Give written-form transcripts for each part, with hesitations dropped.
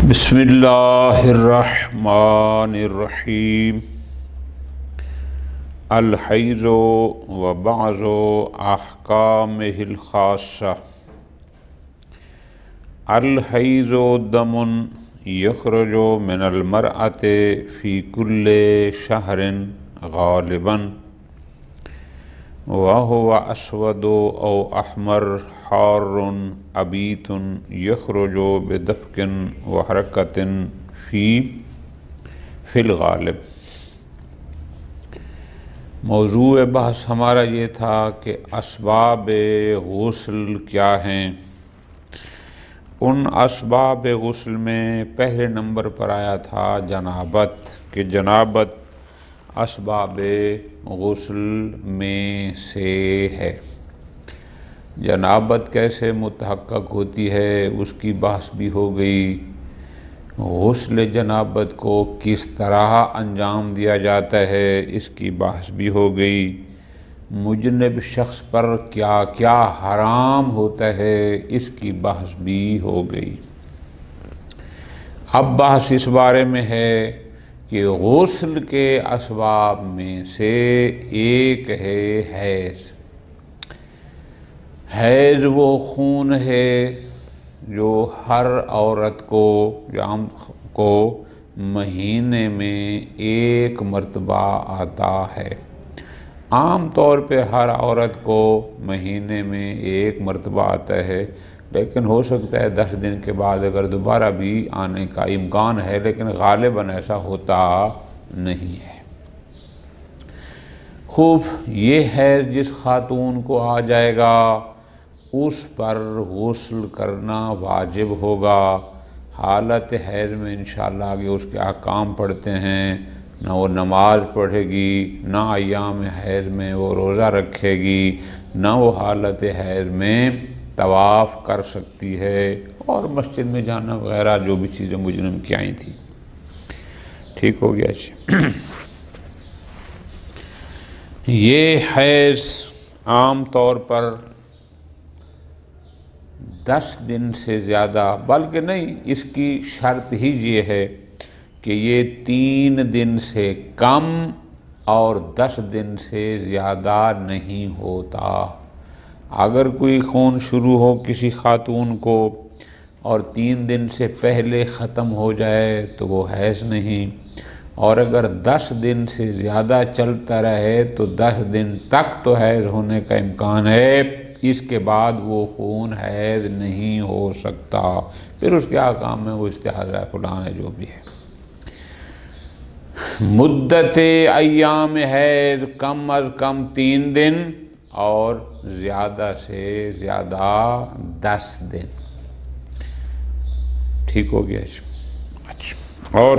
بسم اللہ الرحمن الرحیم۔ الحیض و بعض احکامہ الخاصہ۔ الحیض دم یخرج من المرأة فی کل شہر غالباً وهو اسود او احمر حار ابیت یخرج بدفق وحرکت فی الغالب۔ موضوع بحث ہمارا یہ تھا کہ اسباب غسل کیا ہیں۔ ان اسباب غسل میں پہلے نمبر پر آیا تھا جنابت، کہ جنابت اسباب غسل میں سے ہے۔ جنابت کیسے متحقق ہوتی ہے اس کی بحث بھی ہو گئی۔ غسل جنابت کو کس طرح انجام دیا جاتا ہے اس کی بحث بھی ہو گئی۔ مجنب شخص پر کیا کیا حرام ہوتا ہے اس کی بحث بھی ہو گئی۔ اب بحث اس بارے میں ہے کہ غسل کے اسباب میں سے ایک ہے حیض۔ حیض وہ خون ہے جو ہر عورت کو مہینے میں ایک مرتبہ آتا ہے۔ عام طور پہ ہر عورت کو مہینے میں ایک مرتبہ آتا ہے، لیکن ہو سکتا ہے 10 دن کے بعد اگر دوبارہ بھی آنے کا امکان ہے، لیکن غالباً ایسا ہوتا نہیں ہے۔ خوب، یہ حیض جس خاتون کو آ جائے گا اس پر غسل کرنا واجب ہوگا۔ حالت حیض میں انشاءاللہ آگے اس کے احکام پڑھتے ہیں۔ نہ وہ نماز پڑھے گی، نہ ایام حیض میں وہ روزہ رکھے گی، نہ وہ حالت حیض میں طواف کر سکتی ہے، اور مسجد میں جانا وغیرہ جو بھی چیزیں مجرم کی آئی تھیں۔ ٹھیک ہو گیا جی۔ یہ حیض عام طور پر 10 دن سے زیادہ، بلکہ نہیں، اس کی شرط ہی یہ ہے کہ یہ 3 دن سے کم اور 10 دن سے زیادہ نہیں ہوتا۔ اگر کوئی خون شروع ہو کسی خاتون کو اور 3 دن سے پہلے ختم ہو جائے تو وہ حیض نہیں، اور اگر 10 دن سے زیادہ چلتا رہے تو 10 دن تک تو حیض ہونے کا امکان ہے، اس کے بعد وہ خون حیض نہیں ہو سکتا۔ پھر اس کے احکام میں وہ استحاضہ فلاں ہے جو بھی ہے۔ مدت ایام حیض کم از کم 3 دن اور زیادہ سے زیادہ 10 دن۔ ٹھیک ہو گیا جی۔ اچھا، اور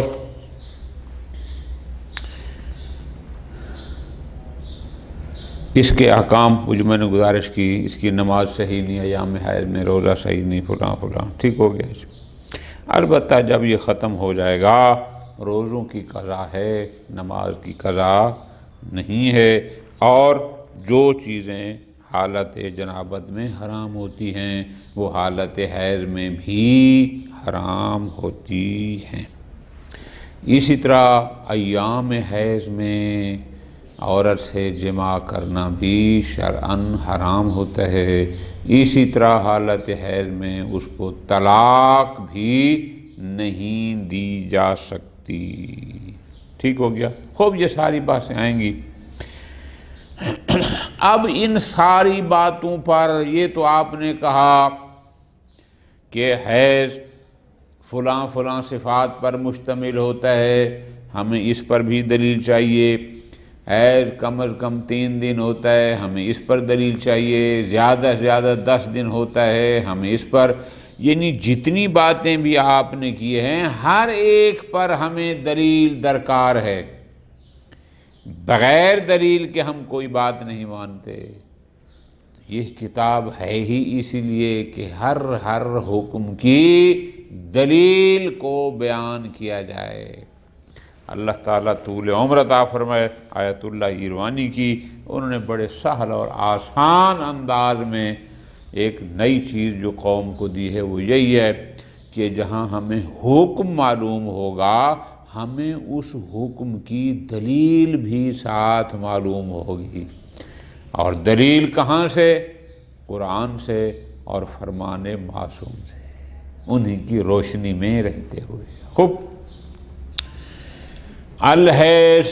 اس کے احکام جو میں نے گزارش کی، اس کی نماز صحیح نہیں، ایام حیض میں روزہ صحیح نہیں، فلاں فلاں، ٹھیک ہو گیا جی۔ البتہ جب یہ ختم ہو جائے گا روزوں کی قضا ہے، نماز کی قضا نہیں ہے، اور جو چیزیں حالت جنابت میں حرام ہوتی ہیں وہ حالت حیض میں بھی حرام ہوتی ہیں۔ اسی طرح ایام حیض میں عورت سے جماع کرنا بھی شرعاً حرام ہوتا ہے۔ اسی طرح حالت حیض میں اس کو طلاق بھی نہیں دی جا سکتی۔ ٹھیک ہو گیا۔ خوب، یہ ساری باتیں آئیں گی۔ اب ان ساری باتوں پر یہ تو آپ نے کہا کہ حیض فلاں فلاں صفات پر مشتمل ہوتا ہے، ہمیں اس پر بھی دلیل چاہیے۔ حیض کم از کم 3 دن ہوتا ہے، ہمیں اس پر دلیل چاہیے۔ زیادہ سے زیادہ 10 دن ہوتا ہے، ہمیں اس پر، یعنی جتنی باتیں بھی آپ نے کی ہیں ہر ایک پر ہمیں دلیل درکار ہے۔ بغیر دلیل کے ہم کوئی بات نہیں مانتے۔ یہ کتاب ہے ہی اسی لیے کہ ہر حکم کی دلیل کو بیان کیا جائے۔ اللہ تعالیٰ طول عمر عطا فرمائے۔ آیت اللہ ایروانی کی انہوں نے بڑے سہل اور آسان انداز میں ایک نئی چیز جو قوم کو دی ہے وہ یہی ہے کہ جہاں ہمیں حکم معلوم ہوگا ہمیں اس حکم کی دلیل بھی ساتھ معلوم ہوگی، اور دلیل کہاں سے؟ قرآن سے اور فرمان معصوم سے، انہی کی روشنی میں رہتے ہوئے۔ خوب، الحیض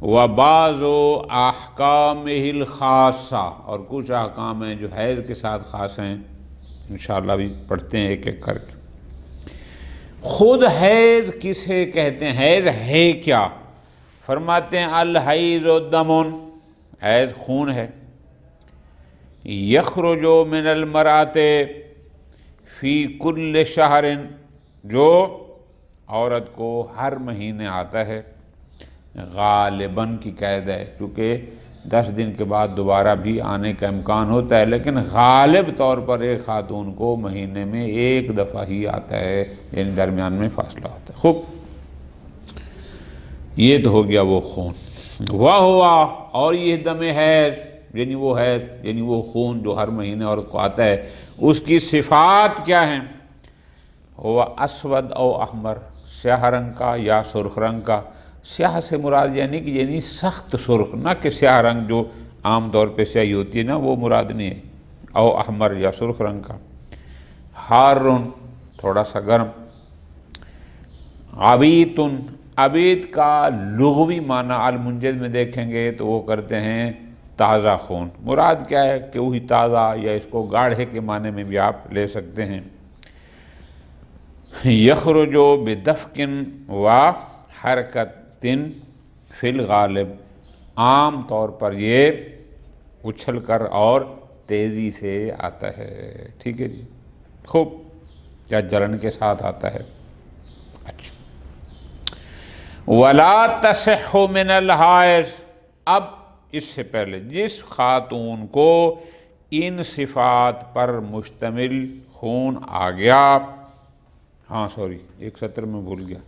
وبعض احکامہ الخاصہ، اور کچھ احکام ہیں جو حیض کے ساتھ خاص ہیں، انشاءاللہ بھی پڑھتے ہیں ایک ایک کر کے۔ خود حیض کسے کہتے ہیں؟ حیض ہے کیا؟ فرماتے ہیں الحیض دم، حیض خون ہے، یخرج من المرأۃ فی کل شہر، جو عورت کو ہر مہینے آتا ہے، غالباً کی قید ہے، چونکہ 10 دن کے بعد دوبارہ بھی آنے کا امکان ہوتا ہے، لیکن غالب طور پر ایک خاتون کو مہینے میں ایک دفعہ ہی آتا ہے، یعنی درمیان میں فاصلہ ہوتا ہے۔ خوب، یہ تو ہو گیا وہ خون۔ وہوا، اور یہ دم حیض، یعنی وہ حیض، یعنی وہ خون جو ہر مہینے عورت کو آتا ہے، اس کی صفات کیا ہیں؟ ہوا اسود او احمر، سیاہ رنگ کا یا سرخ رنگ کا۔ سیاہ سے مراد یعنی سخت سرخ، نہ کہ سیاہ رنگ جو عام طور پہ سیاہی ہوتی ہے نا، وہ مراد نہیں ہے، او احمر یا سرخ رنگ کا۔ حارن، تھوڑا سا گرم۔ عبیتن، عبیت کا لغوی معنی المنجد میں دیکھیں گے تو وہ کرتے ہیں تازہ خون، مراد کیا ہے کہ وہی تازہ، یا اس کو گاڑھے کے معنی میں بھی آپ لے سکتے ہیں۔ یخرج بدفق و حرکت فی الغالب، عام طور پر یہ اچھل کر اور تیزی سے آتا ہے، ٹھیک ہے جی، خوب، یا جلن کے ساتھ آتا ہے۔ اچھا، ولا تصح من الحائض، اب اس سے پہلے جس خاتون کو ان صفات پر مشتمل خون آ گیا، ایک سطر میں بھول گیا،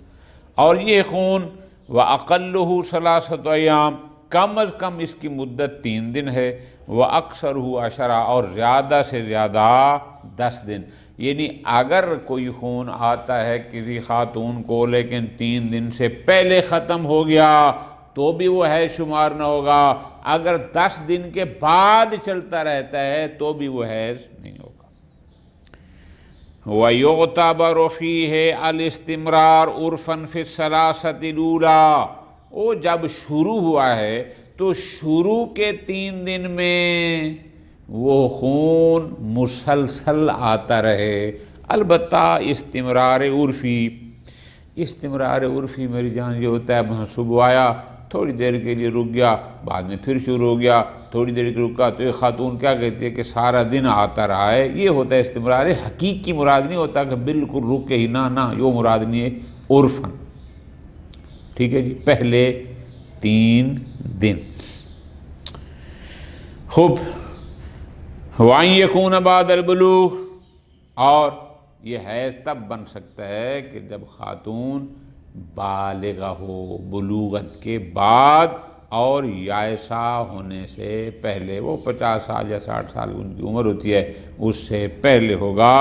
اور یہ خون وَأَقَلُّهُ ثَلَاثَةُ أَيَّامٍ، کم از کم اس کی مدت 3 دن ہے، وَأَكْثَرُهُ 10، اور زیادہ سے زیادہ 10 دن، یعنی اگر کوئی خون آتا ہے کسی خاتون کو لیکن 3 دن سے پہلے ختم ہو گیا تو بھی وہ حیض شمار نہ ہوگا، اگر 10 دن کے بعد چلتا رہتا ہے تو بھی وہ حیض نہیں ہوگا۔ وَيُعْتَبَرُ فِيهِ الْاِسْتِمْرَارُ عُرْفًا فِي الثَّلَاثَةِ الْأُولَىٰ، وہ جب شروع ہوا ہے تو شروع کے 3 دن میں وہ خون مسلسل آتا رہے، البتہ استمرار عرفی، استمرار عرفی میری جان یہ ہوتا ہے مثلا صبح آیا، تھوڑی دیر کے لیے رک گیا، بعد میں پھر شروع ہو گیا، تھوڑی دیر کے رکا تو ایک خاتون کیا کہتی ہے کہ سارا دن آتا رہا ہے، یہ ہوتا ہے استمرار حقیقی، مراد نہیں ہوتا کہ بالکل رک کے ہی، نہ یہ مراد نہیں ہے، عرفاً، ٹھیک ہے جی، پہلے 3 دن۔ خوب، وَأَن يَكُونَ بَعْدَ الْبُلُوغِ، اور یہ حیض تب بن سکتا ہے کہ جب خاتون بالغہ ہو، بلوغت کے بعد اور یائسہ ہونے سے پہلے، وہ 50 سال یا 60 سال ان کی عمر ہوتی ہے، اس سے پہلے ہوگا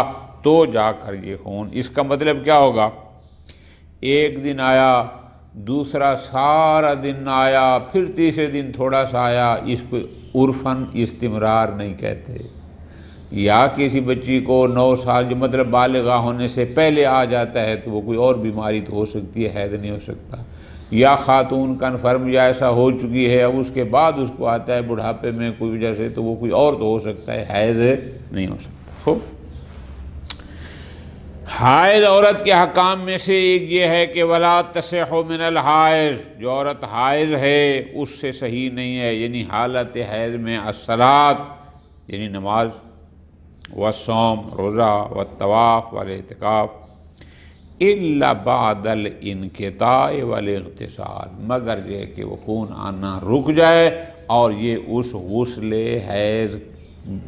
تو جا کر یہ خون، اس کا مطلب کیا ہوگا؟ ایک دن آیا، دوسرا سارا دن نہ آیا، پھر تیسرے دن تھوڑا سا آیا، اس کو عرفاً استمرار نہیں کہتے۔ یا کسی بچی کو 9 سال جو مطلب بالغہ ہونے سے پہلے آ جاتا ہے تو وہ کوئی اور بیماری تو ہو سکتی ہے، حیض نہیں ہو سکتا، یا خاتون کنفرم یا ایسا ہو چکی ہے اب اس کے بعد اس کو آتا ہے بڑھاپے میں کوئی وجہ سے تو وہ کوئی اور تو ہو سکتا ہے، حیض نہیں ہو سکتا۔ خوب، حائض عورت کے حکام میں سے ایک یہ ہے کہ ولا تصح من الحائض، جو عورت حائض ہے اس سے صحیح نہیں ہے، یعنی حالت حیض میں الصلاۃ، یعنی نماز، والصوم، روزہ، والطواف والاعتکاف، الا بعد الانقطاع والاغتسال، مگر یہ کہ وہ خون آنا رک جائے اور یہ اس غسل حیض،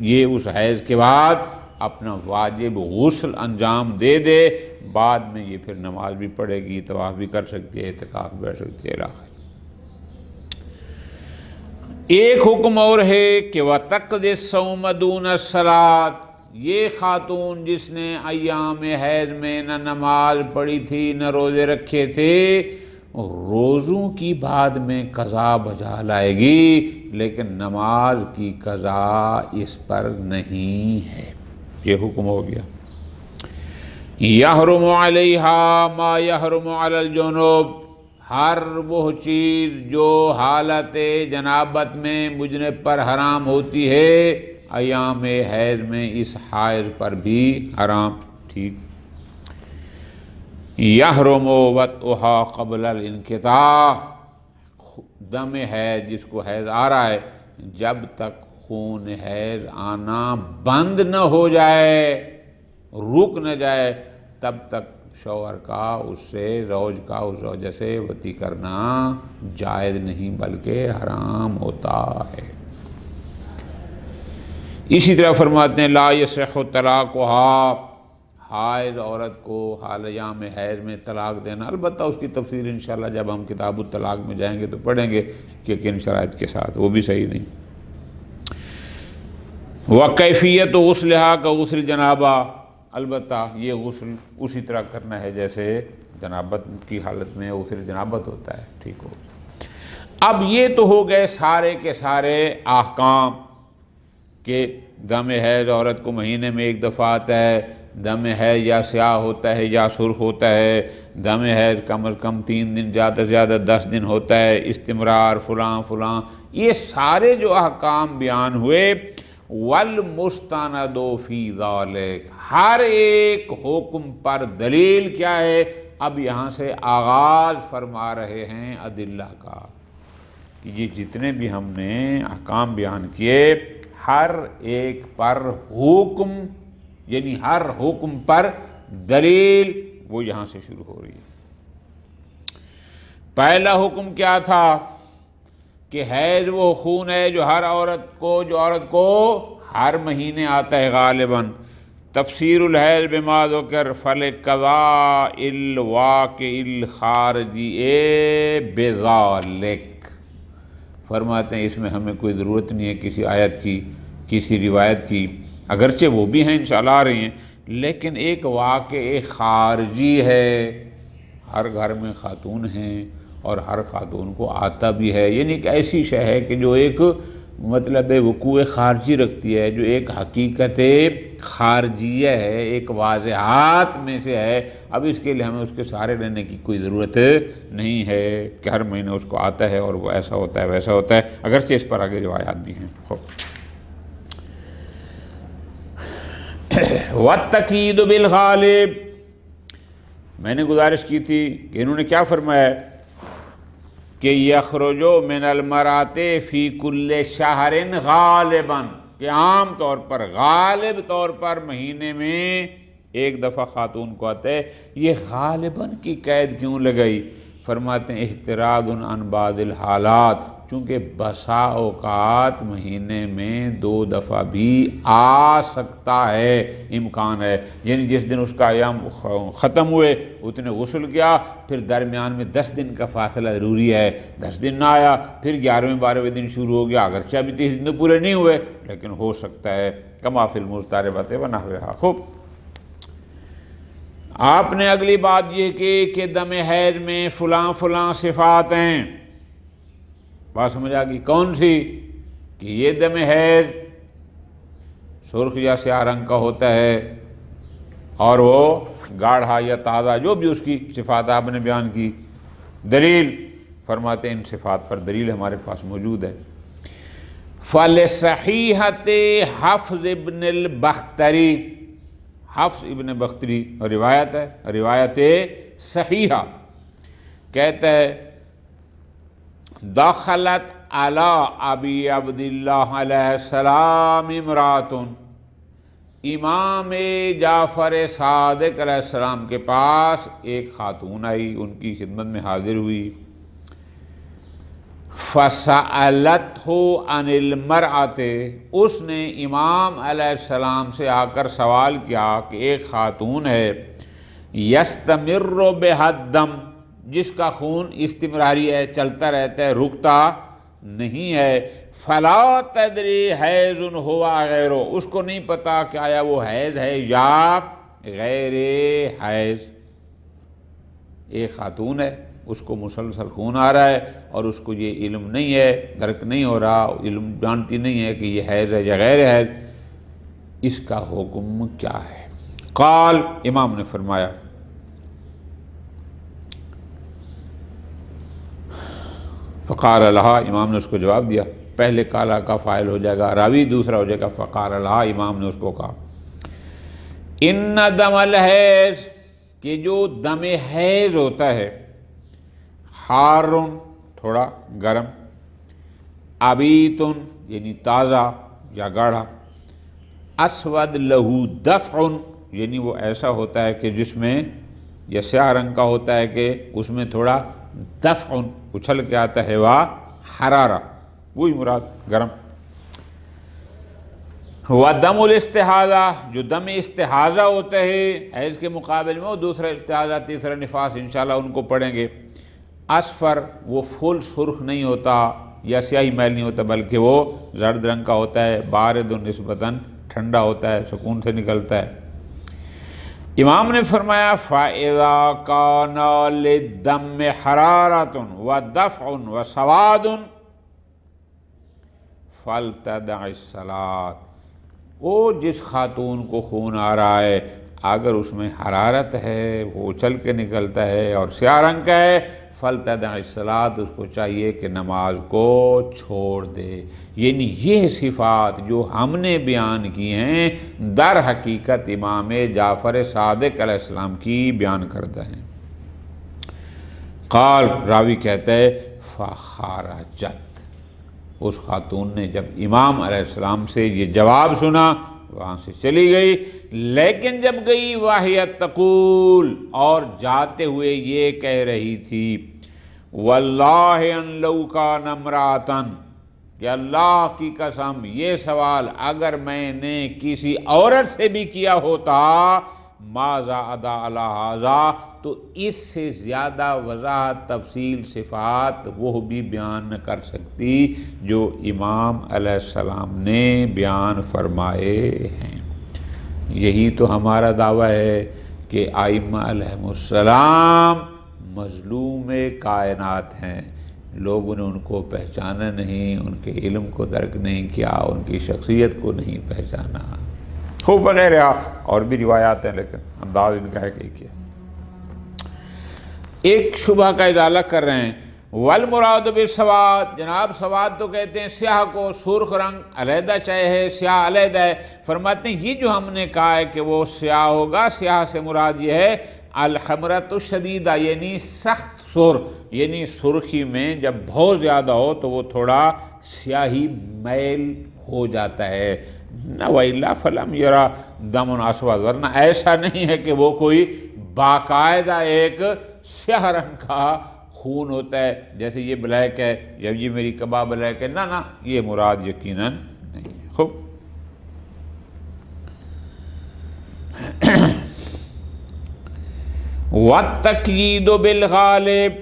یہ اس حیض کے بعد اپنا واجب غسل انجام دے دے، بعد میں یہ پھر نماز بھی پڑھے گی، طواف بھی کر سکتی ہے، اعتکاف بھی کر سکتی ہے، آخر۔ ایک حکم اور ہے کہ وَتَقْضِي الصَّوْمَ دُونَ الصَّلَاةِ، یہ خاتون جس نے ایام حیض میں نہ نماز پڑھی تھی نہ روزے رکھے تھے، روزوں کی بعد میں قضا بجا لائے گی، لیکن نماز کی قضا اس پر نہیں ہے۔ یہ حکم ہو گیا۔ یحرم علیہا ما یحرم علی الجنوب، ہر وہ چیز جو حالت جنابت میں مجنب پر حرام ہوتی ہے، ایام حیض میں اس حائض پر بھی حرام۔ ٹھیک۔ یحرم وطئھا قبل الانقطاع، دم حیض جس کو حیض آ رہا ہے، جب تک خون حیض آنا بند نہ ہو جائے، رک نہ جائے، تب تک شوہر کا اس سے زوج کا اس وجہ سے وطی کرنا جائز نہیں بلکہ حرام ہوتا ہے۔ اسی طرح فرماتے ہیں لا یصح طلاقھا، حائض عورت کو حال ایام حیض میں طلاق دینا، البتہ اس کی تفسیر انشاءاللہ جب ہم کتاب الطلاق میں جائیں گے تو پڑھیں گے کہ کن شرائط کے ساتھ، وہ بھی صحیح نہیں۔ وکیفیت غسلھا کغسل جنابہ، البتہ یہ غسل اسی طرح کرنا ہے جیسے جنابت کی حالت میں غسل جنابت ہوتا ہے۔ ٹھیک ہو۔ اب یہ تو ہو گئے سارے کے سارے احکام کہ دم حیض عورت کو مہینے میں ایک دفعہ آتا ہے، دم حیض یا سیاہ ہوتا ہے یا سرخ ہوتا ہے، دم حیض کم از کم 3 دن زیادہ سے زیادہ 10 دن ہوتا ہے، استمرار فلاں فلاں، یہ سارے جو احکام بیان ہوئے، والمستند فی ذالک، ہر ایک حکم پر دلیل کیا ہے؟ اب یہاں سے آغاز فرما رہے ہیں ادلہ کا کہ یہ جتنے بھی ہم نے احکام بیان کیے، ہر ایک پر حکم، یعنی ہر حکم پر دلیل، وہ یہاں سے شروع ہو رہی ہے۔ پہلا حکم کیا تھا کہ حیض وہ خون ہے جو جو عورت کو ہر مہینے آتا ہے غالباً۔ تفسیر الحیض بما ذکر فلقضاء الواقع الخارجی بذالک، فرماتے ہیں اس میں ہمیں کوئی ضرورت نہیں ہے کسی آیت کی، کسی روایت کی، اگرچہ وہ بھی ہیں انشاءاللہ آ رہی ہیں، لیکن ایک واقع خارجی ہے، ہر گھر میں خاتون ہیں اور ہر خاتون کو آتا بھی ہے، یعنی ایک ایسی شے ہے کہ جو ایک مطلب وقوع خارجی رکھتی ہے، جو ایک حقیقت خارجیہ ہے، ایک واضحات میں سے ہے۔ اب اس کے لیے ہمیں اس کے سارے لینے کی کوئی ضرورت نہیں ہے کہ ہر مہینے اس کو آتا ہے اور وہ ایسا ہوتا ہے ویسا ہوتا ہے، اگرچہ اس پر آگے روایات بھی ہیں۔ وَالتَّقْیِیدُ بِالْغَالِبِ، میں نے گزارش کی تھی کہ انہوں نے کیا فرمایا کہ یخرجو من المرأۃ فی کل شہر غالباً، کہ عام طور پر غالب طور پر مہینے میں ایک دفعہ خاتون کو آتا ہے۔ یہ غالباً کی قید کیوں لگائی؟ فرماتے ہیں احتراز عن بعض الحالات، چونکہ بسا اوقات مہینے میں 2 دفعہ بھی آ سکتا ہے، امکان ہے، یعنی جس دن اس کا ایام ختم ہوئے اتنے غسل کیا، پھر درمیان میں 10 دن کا فاصلہ ضروری ہے، 10 دن نہ آیا، پھر 11ویں 12ویں دن شروع ہو گیا، اگرچہ ابھی 30 دن پورے نہیں ہوئے لیکن ہو سکتا ہے، کما فی المضطربۃ ونحوھا۔ خوب، آپ نے اگلی بات یہ کہ دم حیض میں فلاں فلاں صفات ہیں، بات سمجھ آ گئی؟ کون سی؟ کہ یہ دم حیض سرخ یا سیاہ رنگ کا ہوتا ہے اور وہ گاڑھا یا تازہ، جو بھی اس کی صفات آپ نے بیان کی۔ دلیل فرماتے ہیں ان صفات پر دلیل ہمارے پاس موجود ہے۔ فَلِصَحِیحَةِ حفظ ابن البختری، حفظ ابن بختری روایت ہے، روایت صحیحہ، کہتا ہے دخلت علی ابی عبداللہ علیہ السلام امرأۃ، امام جعفر صادق علیہ السلام کے پاس ایک خاتون آئی، ان کی خدمت میں حاضر ہوئی۔ فَسَأَلَتْهُ عَنِ الْمَرْأَةِ، اس نے امام علیہ السلام سے آ کر سوال کیا کہ ایک خاتون ہے يَسْتَمِرُّ بِهَا الدَّمُ، جس کا خون استمراری ہے، چلتا رہتا ہے، رکتا نہیں ہے۔ فلا تدری حیض ہوا غیرہ، اس کو نہیں پتا کہ آیا وہ حیض ہے یا غیر حیض۔ ایک خاتون ہے، اس کو مسلسل خون آ رہا ہے اور اس کو یہ علم نہیں ہے، درک نہیں ہو رہا، علم جانتی نہیں ہے کہ یہ حیض ہے یا غیر حیض، اس کا حکم کیا ہے؟ قال، امام نے فرمایا فقال لہا، امام نے اس کو جواب دیا، پہلے کالا کا فاعل ہو جائے گا راوی، دوسرا ہو جائے گا فقال لہا، امام نے اس کو کہا ان دم الحیض، کہ جو دم حیض ہوتا ہے، حارن تھوڑا گرم، عبیتن یعنی تازہ یا گاڑھا، اسود لہو دفع یعنی وہ ایسا ہوتا ہے کہ جس میں یا سیاہ رنگ کا ہوتا ہے کہ اس میں تھوڑا دفع اچھل کے آتا ہے، وہ حرارہ، وہی مراد گرم۔ دم الاستحاضہ، جو دم استحاضہ ہوتا ہے حیض کے مقابل میں، وہ دوسرا استحاضہ، تیسرا نفاس، انشاءاللہ ان کو پڑھیں گے۔ اصفر، وہ پھول سرخ نہیں ہوتا یا سیاہی میل نہیں ہوتا، بلکہ وہ زرد رنگ کا ہوتا ہے، بارد نسبتاً ٹھنڈا ہوتا ہے، سکون سے نکلتا ہے۔ امام نے فرمایا فَإِذَا كَانَ لِلدَّمِّ حَرَارَةٌ وَدَفْعٌ وَسَوَادٌ فَلْتَدَعِ الصَّلَاةَ، وہ جس خاتون کو خون آ رہا ہے، اگر اس میں حرارت ہے، وہ اچھل کے نکلتا ہے اور سیاہ رنگ کا ہے، فَلْتَدَعِ الصَّلَاةَ، اس کو چاہیے کہ نماز کو چھوڑ دے۔ یعنی یہ صفات جو ہم نے بیان کی ہیں در حقیقت امام جعفر صادق علیہ السلام کی بیان کردہ ہیں۔ قال، راوی کہتا ہے فخرجت، اس خاتون نے جب امام علیہ السلام سے یہ جواب سنا وہاں سے چلی گئی، لیکن جب گئی وَهِيَ تَقُولُ، اور جاتے ہوئے یہ کہہ رہی تھی وَاللَّهِ أَن لَوْ كَانَ امْرَأَةً، کہ اللہ کی قسم یہ سوال اگر میں نے کسی عورت سے بھی کیا ہوتا، مَا زَادَ عَلَىٰ هَذَا، تو اس سے زیادہ وضاحت تفصیل صفات وہ بھی بیان نہ کر سکتی جو امام علیہ السلام نے بیان فرمائے ہیں۔ یہی تو ہمارا دعویٰ ہے کہ ائمہ علیہم السلام مظلوم کائنات ہیں، لوگوں نے ان کو پہچانا نہیں، ان کے علم کو درک نہیں کیا، ان کی شخصیت کو نہیں پہچانا۔ خوب وغیرہ اور بھی روایات ہیں، لیکن انداز ان کا ہے کہ کیا ایک شبہ کا ازالہ کر رہے ہیں۔ والمراد بالسواد، جناب سواد تو کہتے ہیں سیاہ کو، سرخ رنگ علیحدہ چاہے ہے، سیاہ علیحدہ ہے، فرماتے ہیں یہ جو ہم نے کہا ہے کہ وہ سیاہ ہوگا، سیاہ سے مراد یہ ہے الحمرۃ الشدیدہ، یعنی سخت سرخ، یعنی سرخی میں جب بہت زیادہ ہو تو وہ تھوڑا سیاہی میل ہو جاتا ہے۔ نہ وَإِلَّا فَلَمْ يَرَى دَمٌ أَسْوَدٌ، ورنہ ایسا نہیں ہے کہ وہ کوئی باقاعدہ ایک سیاہ رنگ کا خون ہوتا ہے جیسے یہ بلیک ہے یا یہ میری کباب بلیک ہے، نہ یہ مراد یقیناً نہیں ہے۔ خوب، وَالتَّقْیِیدُ بِالْغَالِبِ،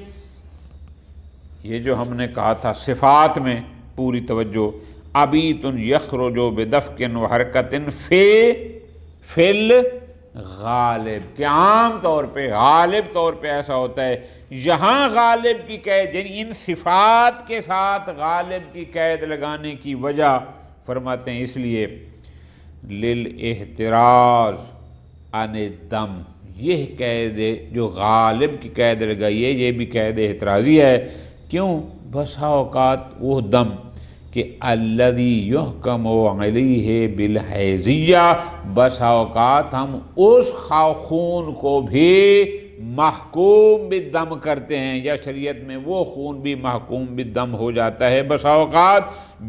یہ جو ہم نے کہا تھا صفات میں پوری توجہ، عبیت یخرج بدفق وحرکت فی الغالب، کہ عام طور پہ غالب طور پہ ایسا ہوتا ہے، یہاں غالب کی قید، یعنی ان صفات کے ساتھ غالب کی قید لگانے کی وجہ فرماتے ہیں اس لیے للاحتراز عن الدم، یہ قید جو غالب کی قید لگائی ہے یہ بھی قید احترازی ہے۔ کیوں؟ بسا اوقات وہ دم کہ الذی یحکم علیہ بالحیضیہ، بسا اوقات ہم اس خون کو بھی محکوم بالدم کرتے ہیں، یا شریعت میں وہ خون بھی محکوم بالدم ہو جاتا ہے بسا اوقات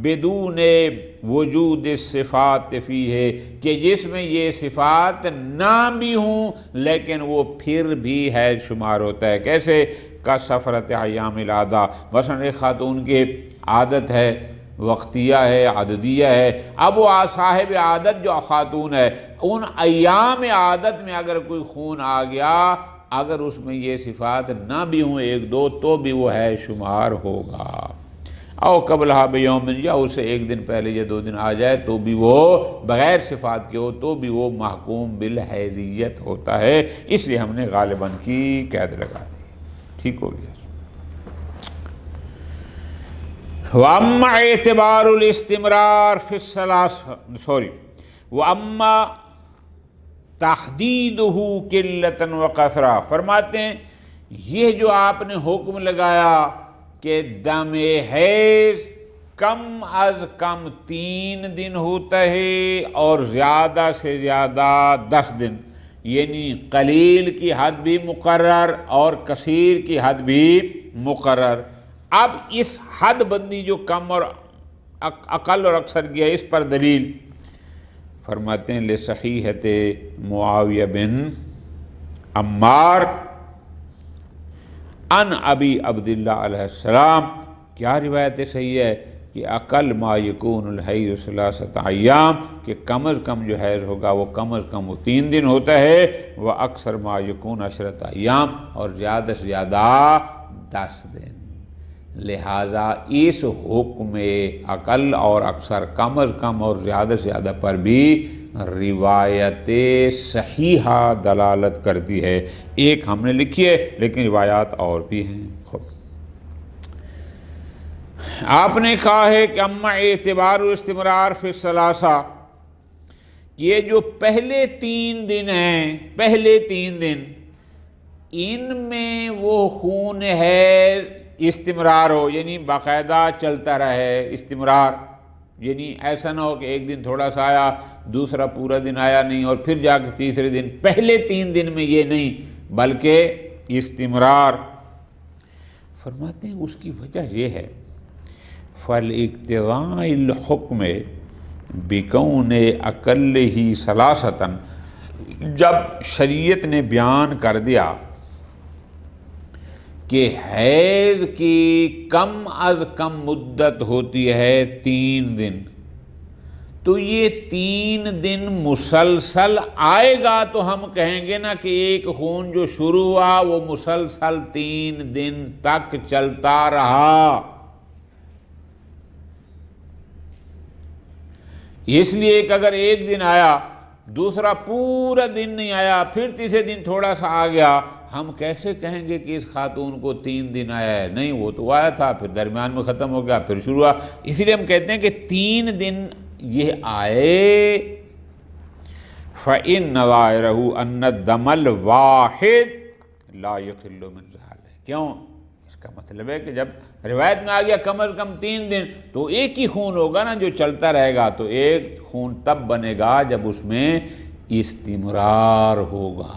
بدون وجود الصفات فیہ، کہ جس میں یہ صفات نہ بھی ہوں لیکن وہ پھر بھی حیض شمار ہوتا ہے۔ کیسے؟ کا سفرت ایام العادہ، مثلا ایک خاتون کی عادت ہے، وقتیہ ہے، عددیہ ہے، اب وہ صاحب عادت جو خاتون ہے، ان ایام عادت میں اگر کوئی خون آ گیا، اگر اس میں یہ صفات نہ بھی ہوں ایک دو، تو بھی وہ ہے شمار ہوگا۔ او قبلہا بیوم، یا اسے ایک دن پہلے یا 2 دن آ جائے تو بھی وہ بغیر صفات کے ہو تو بھی وہ محکوم بالحیضیت ہوتا ہے، اس لیے ہم نے غالباً کی قید لگا دی۔ ٹھیک ہو گیا۔ وَأَمَّا اعتبار الاستمرار فی وَأَمَّا تحدیدہ قلۃ وکثرہ، فرماتے ہیں یہ جو آپ نے حکم لگایا کہ دم حیض کم از کم 3 دن ہوتا ہے اور زیادہ سے زیادہ 10 دن، یعنی قلیل کی حد بھی مقرر اور کثیر کی حد بھی مقرر۔ اب اس حد بندی جو کم اور اقل اور اکثر کی ہے، اس پر دلیل فرماتے ہیں لصحیحۃ معاویہ بن عمار ان ابی عبداللہ علیہ السلام، کیا روایت صحیح ہے کہ اقل ما یکون الحیض 3 ایام، کہ کم از کم جو حیض ہوگا وہ کم از کم وہ 3 دن ہوتا ہے، وہ اکثر ما یکون 10 ایام، اور زیادہ سے زیادہ 10 دن۔ لہٰذا اس حکم اقل اور اکثر کم از کم اور زیادہ سے زیادہ پر بھی روایت صحیحہ دلالت کرتی ہے۔ ایک ہم نے لکھی ہے لیکن روایات اور بھی ہیں۔ آپ نے کہا ہے کہ اما اعتبار استمرار فی الثلاثہ، یہ جو پہلے 3 دن ہیں، پہلے 3 دن ان میں وہ خون ہے استمرار ہو، یعنی باقاعدہ چلتا رہے، استمرار، یعنی ایسا نہ ہو کہ ایک دن تھوڑا سا آیا، دوسرا پورا دن آیا نہیں، اور پھر جا کے تیسرے دن، پہلے 3 دن میں یہ نہیں بلکہ استمرار۔ فرماتے ہیں اس کی وجہ یہ ہے فَالْإِقْتِضَاءِ الْحُکْمِ بِكَوْنِ أَقَلِّهِ ثَلَاثَةً، جب شریعت نے بیان کر دیا کہ حیض کی کم از کم مدت ہوتی ہے 3 دن، تو یہ 3 دن مسلسل آئے گا تو ہم کہیں گے نا کہ ایک خون جو شروع ہوا وہ مسلسل 3 دن تک چلتا رہا۔ اس لیے کہ اگر ایک دن آیا، دوسرا پورا دن نہیں آیا، پھر تیسرے دن تھوڑا سا آ گیا، ہم کیسے کہیں گے کہ اس خاتون کو 3 دن آیا ہے؟ نہیں، وہ تو آیا تھا، پھر درمیان میں ختم ہو گیا، پھر شروع ہوا۔ اسی لیے ہم کہتے ہیں کہ 3 دن یہ آئے۔ فَإِنَّ ظَاهِرَهُ أَنَّ الدَّمَ الْوَاحِدَ لَا يَخِلُّ مِنْ ذَلِكَ، کیوں؟ اس کا مطلب ہے کہ جب روایت میں آ گیا کم از کم 3 دن، تو ایک ہی خون ہوگا نا جو چلتا رہے گا، تو ایک خون تب بنے گا جب اس میں استمرار ہوگا،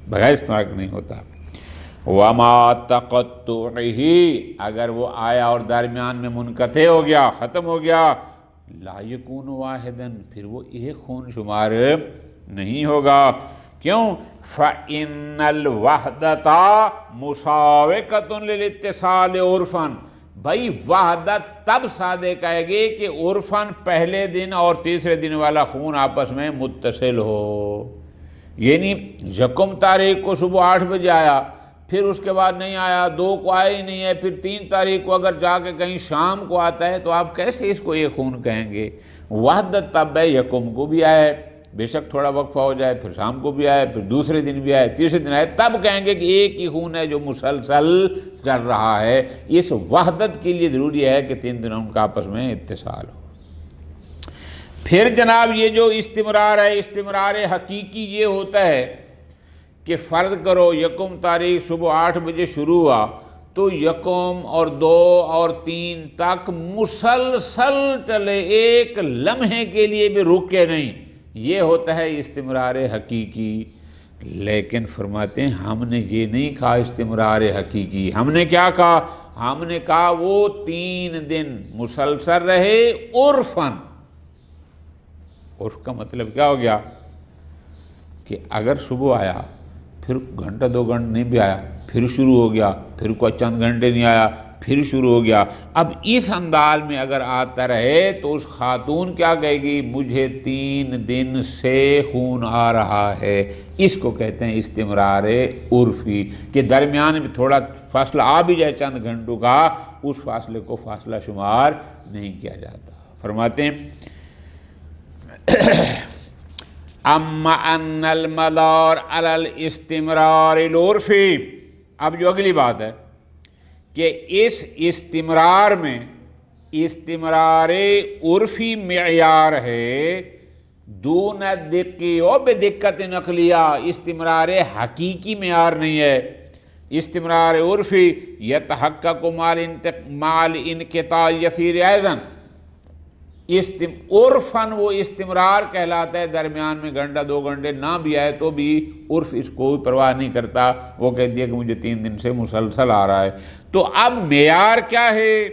بغیر استمرار نہیں ہوتا۔ وَمَا تَقَطُّعِهِ، اگر وہ آیا اور درمیان میں منقطع ہو گیا، ختم ہو گیا، لا یکون واحداً، پھر وہ ایک خون شمار نہیں ہوگا۔ کیوں؟ فَإِنَّ الْوَحْدَةَ مُسَاوِقَةٌ لِلْاِتِّصَالِ عُرْفًا، بھائی وحدت تب صادق کہے گی کہ عرفاً پہلے دن اور تیسرے دن والا خون آپس میں متصل ہو، یعنی یکم تاریخ کو صبح 8 بجے آیا، پھر اس کے بعد نہیں آیا، 2 کو آیا ہی نہیں ہے، پھر 3 تاریخ کو اگر جا کے کہیں شام کو آتا ہے تو آپ کیسے اس کو ایک خون کہیں گے؟ وحدت تب ہے یکم کو بھی آئے، بے شک تھوڑا وقفہ ہو جائے، پھر شام کو بھی آئے، پھر دوسرے دن بھی آئے، تیسرے دن آئے، تب کہیں گے کہ ایک ہی خون ہے جو مسلسل چل رہا ہے۔ اس وحدت کے لیے ضروری ہے کہ 3 دن ان کا آپس میں اتصال ہو۔ پھر جناب یہ جو استمرار ہے، استمرار حقیقی یہ ہوتا ہے کہ فرض کرو یکم تاریخ صبح 8 بجے شروع ہوا تو یکم اور 2 اور 3 تک مسلسل چلے، ایک لمحے کے لیے بھی رکے نہیں، یہ ہوتا ہے استمرار حقیقی۔ لیکن فرماتے ہیں ہم نے یہ نہیں کہا استمرار حقیقی، ہم نے کیا کہا؟ ہم نے کہا وہ 3 دن مسلسل رہے عرفاً۔ عرف کا مطلب کیا ہو گیا کہ اگر صبح آیا، پھر گھنٹہ 2 گھنٹے نہیں بھی آیا، پھر شروع ہو گیا، پھر کوئی چند گھنٹے نہیں آیا، پھر شروع ہو گیا۔ اب اس انداز میں اگر آتا رہے تو اس خاتون کیا کہے گی؟ مجھے 3 دن سے خون آ رہا ہے۔ اس کو کہتے ہیں استمرار عرفی، کہ درمیان میں تھوڑا فاصلہ آ بھی جائے چند گھنٹوں کا، اس فاصلے کو فاصلہ شمار نہیں کیا جاتا۔ فرماتے ہیں اما ان المدار علی الاستمرار العرفی، اب جو اگلی بات ہے کہ اس استمرار میں استمرار عرفی معیار ہے، دون دقی و بدقت نقلیہ، استمرار حقیقی معیار نہیں ہے۔ استمرار عرفی یتحقق مال انقطاع یسیر ایضاً، عرفاً وہ استمرار کہلاتا ہے، درمیان میں گھنٹہ 2 گھنٹے نہ بھی آئے تو بھی عرف اس کو پرواہ نہیں کرتا، وہ کہتی ہے کہ مجھے 3 دن سے مسلسل آ رہا ہے۔ تو اب معیار کیا ہے؟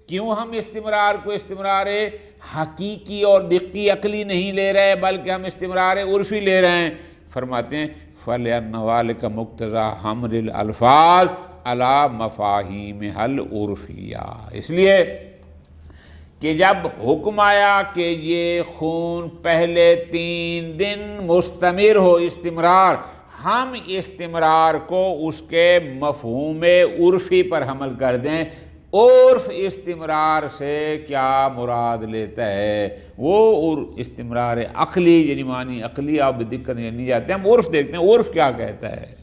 کیوں ہم استمرار کو استمرار حقیقی اور دقی عقلی نہیں لے رہے بلکہ ہم استمرار عرفی لے رہے ہیں؟ فرماتے ہیں فَلِأَنَّ ذَلِكَ مُقْتَضَىٰ حَمْلِ الْأَلْفَاظِ عَلَىٰ مَفَاهِيمِهَا الْعُرْفِيَّةِ، اس لیے کہ جب حکم آیا کہ یہ خون پہلے 3 دن مستمر ہو، استمرار، ہم استمرار کو اس کے مفہوم عرفی پر حمل کر دیں۔ عرف استمرار سے کیا مراد لیتا ہے؟ وہ استمرار عقلی، یعنی معنی عقلی آپ دقت نہیں جاتے، ہم عرف دیکھتے ہیں عرف کیا کہتا ہے۔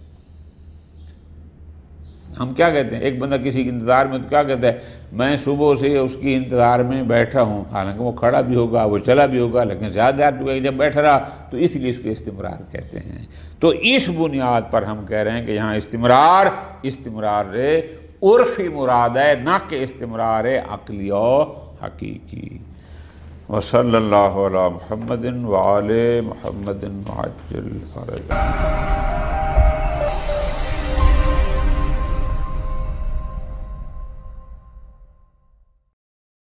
ہم کیا کہتے ہیں؟ ایک بندہ کسی کے انتظار میں تو کیا کہتا ہے؟ میں صبح سے اس کی انتظار میں بیٹھا ہوں، حالانکہ وہ کھڑا بھی ہوگا، وہ چلا بھی ہوگا، لیکن زیادہ دیر جو ہے جب بیٹھا رہا تو اس لیے اس کو استمرار کہتے ہیں۔ تو اس بنیاد پر ہم کہہ رہے ہیں کہ یہاں استمرار عرفی مراد ہے، نہ کہ استمرار عقلی و حقیقی۔ وصلی اللہ علی محمد وآل محمد وعجل فرجہ۔